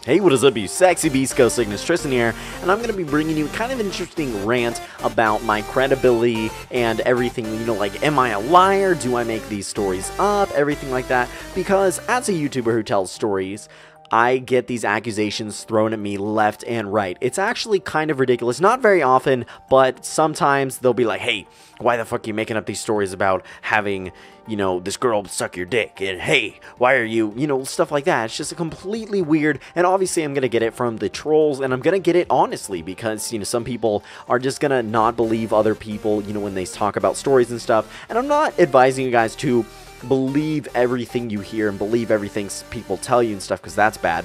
Hey, what is up, you sexy beast? GhostSickness, Tristan here, and I'm going to be bringing you kind of an interesting rant about my credibility and everything, you know, like, am I a liar? Do I make these stories up? Everything like that, because as a YouTuber who tells stories, I get these accusations thrown at me left and right. It's actually kind of ridiculous. Not very often, but sometimes they'll be like, hey, why the fuck are you making up these stories about having, you know, this girl suck your dick? And hey, why are you, you know, stuff like that. It's just completely weird. And obviously I'm going to get it from the trolls, and I'm going to get it honestly because, you know, some people are just going to not believe other people, you know, when they talk about stories and stuff. And I'm not advising you guys to believe everything you hear and believe everything people tell you and stuff, because that's bad.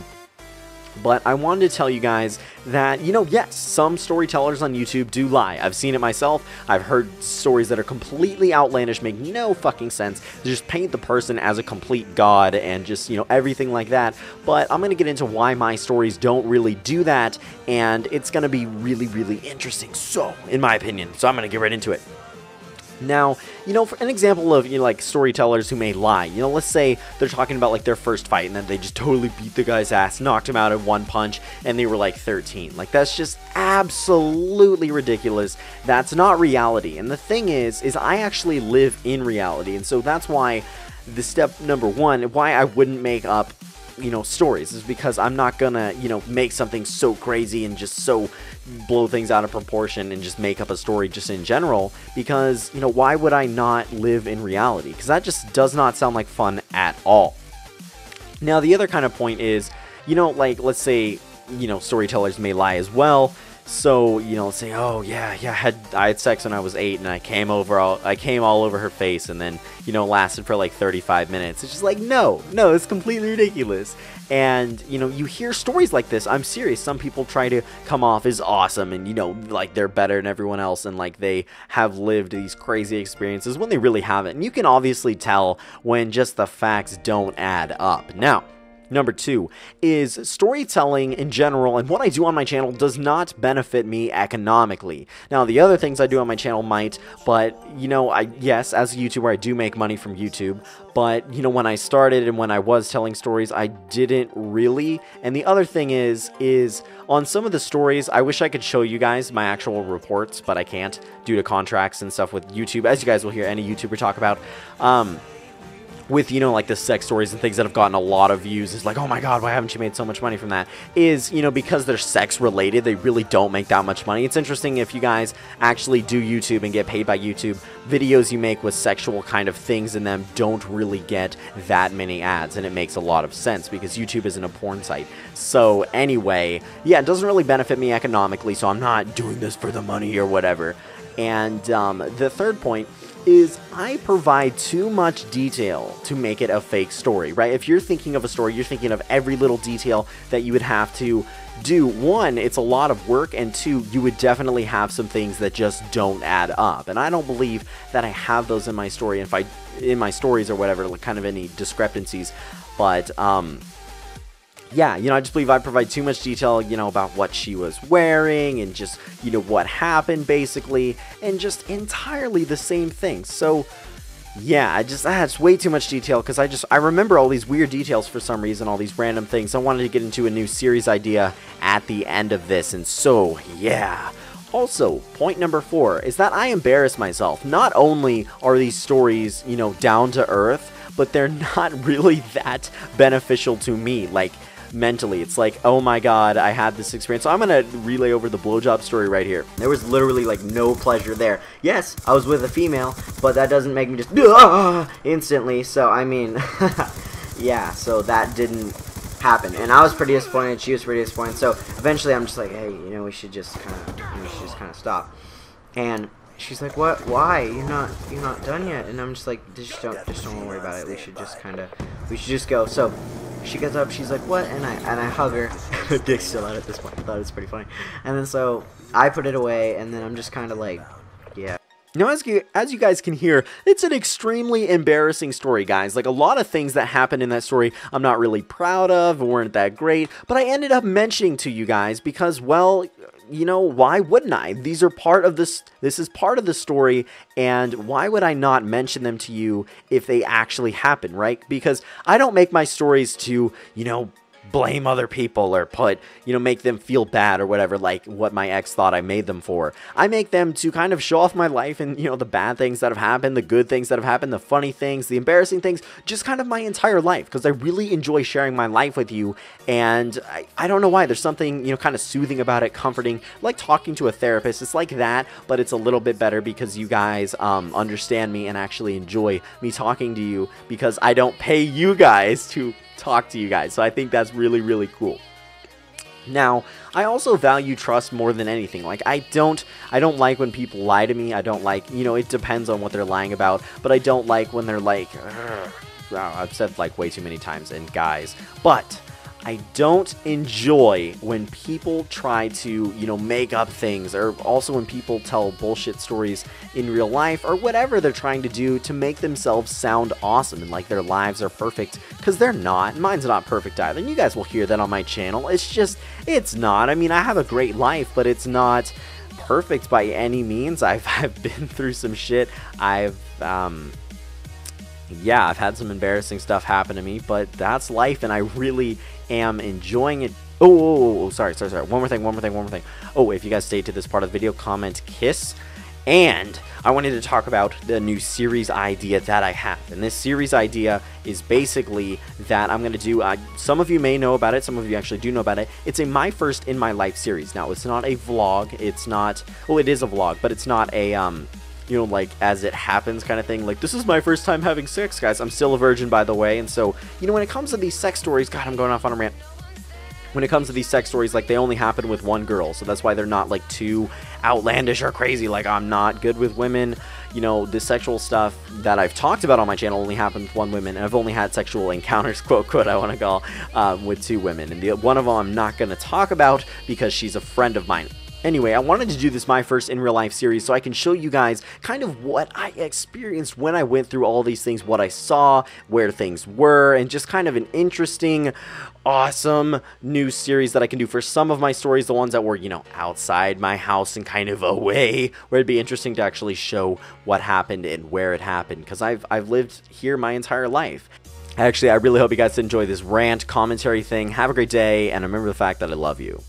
But I wanted to tell you guys that, you know, yes, some storytellers on YouTube do lie. I've seen it myself. I've heard stories that are completely outlandish, make no fucking sense. They just paint the person as a complete god and just, you know, everything like that. But I'm going to get into why my stories don't really do that, and it's going to be really, really interesting. So, in my opinion, so I'm going to get right into it. Now, you know, for an example of, you know, like, storytellers who may lie, you know, let's say they're talking about, like, their first fight, and then they just totally beat the guy's ass, knocked him out at one punch, and they were, like, 13. Like, that's just absolutely ridiculous. That's not reality. And the thing is I actually live in reality, and so that's why the step number one, why I wouldn't make up, you know, stories, is because I'm not gonna, you know, make something so crazy and just so blow things out of proportion and just make up a story just in general, because, you know, why would I not live in reality? Because that just does not sound like fun at all. Now, the other kind of point is, you know, like, let's say, you know, storytellers may lie as well. So, you know, say, oh yeah, I had sex when I was 8, and I came all over her face, and then, you know, lasted for like 35 minutes. It's just like, no, it's completely ridiculous. And, you know, you hear stories like this. I'm serious. Some people try to come off as awesome and, you know, like they're better than everyone else, and like they have lived these crazy experiences when they really haven't. And you can obviously tell when just the facts don't add up. Now, number 2 is storytelling in general, and what I do on my channel does not benefit me economically. Now, the other things I do on my channel might, but, you know, yes, as a YouTuber, I do make money from YouTube, but, you know, when I started and when I was telling stories, I didn't really. And the other thing is on some of the stories, I wish I could show you guys my actual reports, but I can't due to contracts and stuff with YouTube, as you guys will hear any YouTuber talk about. With, you know, like the sex stories and things that have gotten a lot of views, is like, oh my god, why haven't you made so much money from that? Is, you know, because they're sex related, they really don't make that much money. It's interesting if you guys actually do YouTube and get paid by YouTube, videos you make with sexual kind of things in them don't really get that many ads, and it makes a lot of sense because YouTube isn't a porn site. So anyway, yeah, it doesn't really benefit me economically, so I'm not doing this for the money or whatever. And the third point is I provide too much detail to make it a fake story, right? If you're thinking of a story, you're thinking of every little detail that you would have to do. 1, it's a lot of work, and 2, you would definitely have some things that just don't add up. And I don't believe that I have those in my story, in my stories or whatever, like kind of any discrepancies. But yeah, you know, I just believe I provide too much detail, you know, about what she was wearing and just, you know, what happened basically, and just entirely the same thing. So yeah, it's way too much detail, because I remember all these weird details for some reason, all these random things. I wanted to get into a new series idea at the end of this, and so yeah. Also, point number 4 is that I embarrass myself. Not only are these stories, you know, down to earth, but they're not really that beneficial to me, like, mentally. It's like, oh my god, I had this experience. So I'm gonna relay over the blowjob story right here. There was literally, like, no pleasure there. Yes, I was with a female, but that doesn't make me just instantly. So I mean, yeah, so that didn't happen, and I was pretty disappointed. She was pretty disappointed. So eventually, I'm just like, hey, you know, we should just kind of stop. And she's like, what? Why? You're not done yet? And I'm just like, just don't worry about it. We should just go. So she gets up, she's like, what? And I hug her. The dick's still out at this point. I thought it was pretty funny. And then so I put it away, and then I'm just kind of like, yeah. Now, as you guys can hear, it's an extremely embarrassing story, guys. Like, a lot of things that happened in that story I'm not really proud of, weren't that great, but I ended up mentioning to you guys because, well, you know, why wouldn't I? These are part of this is part of the story, and why would I not mention them to you if they actually happen, right? Because I don't make my stories to, you know, blame other people or put, make them feel bad or whatever, like what my ex thought I made them for. I make them to kind of show off my life and, the bad things that have happened, the good things that have happened, the funny things, the embarrassing things, just kind of my entire life, because I really enjoy sharing my life with you, and I don't know why. There's something, kind of soothing about it, comforting, like talking to a therapist. It's like that, but it's a little bit better because you guys understand me and actually enjoy me talking to you, because I don't pay you guys to talk to you guys. So I think that's really, really cool. Now, I also value trust more than anything. Like, I don't like when people lie to me. I don't like, it depends on what they're lying about, but I don't like when they're like, I've said like way too many times, and guys, but I don't enjoy when people try to, make up things, or also when people tell bullshit stories in real life, or whatever they're trying to do to make themselves sound awesome and like their lives are perfect, because they're not. Mine's not perfect either, and you guys will hear that on my channel. It's not. I mean, I have a great life, but it's not perfect by any means. I've been through some shit. I've had some embarrassing stuff happen to me, but that's life, and I really am enjoying it. Sorry. One more thing. Oh, if you guys stayed to this part of the video, comment KISS. And I wanted to talk about the new series idea that I have. And this series idea is basically that I'm going to do, some of you may know about it, some of you actually do know about it. It's a My First in My Life series. Now, it's not a vlog. It's not, well, it is a vlog, but it's not a, like, as it happens kind of thing. Like, this is my first time having sex, guys. I'm still a virgin, by the way. And so, when it comes to these sex stories, God, I'm going off on a rant. When it comes to these sex stories, like, they only happen with one girl. So that's why they're not, like, too outlandish or crazy. Like, I'm not good with women. The sexual stuff that I've talked about on my channel only happened with one woman. And I've only had sexual encounters, quote, quote, I want to call, with two women. And one of them I'm not going to talk about because she's a friend of mine. Anyway, I wanted to do this My First in Real Life series so I can show you guys kind of what I experienced when I went through all these things, what I saw, where things were, and just kind of an interesting, awesome new series that I can do for some of my stories, the ones that were, outside my house and kind of away, where it'd be interesting to actually show what happened and where it happened, because I've lived here my entire life. Actually, I really hope you guys enjoy this rant commentary thing. Have a great day, and remember the fact that I love you.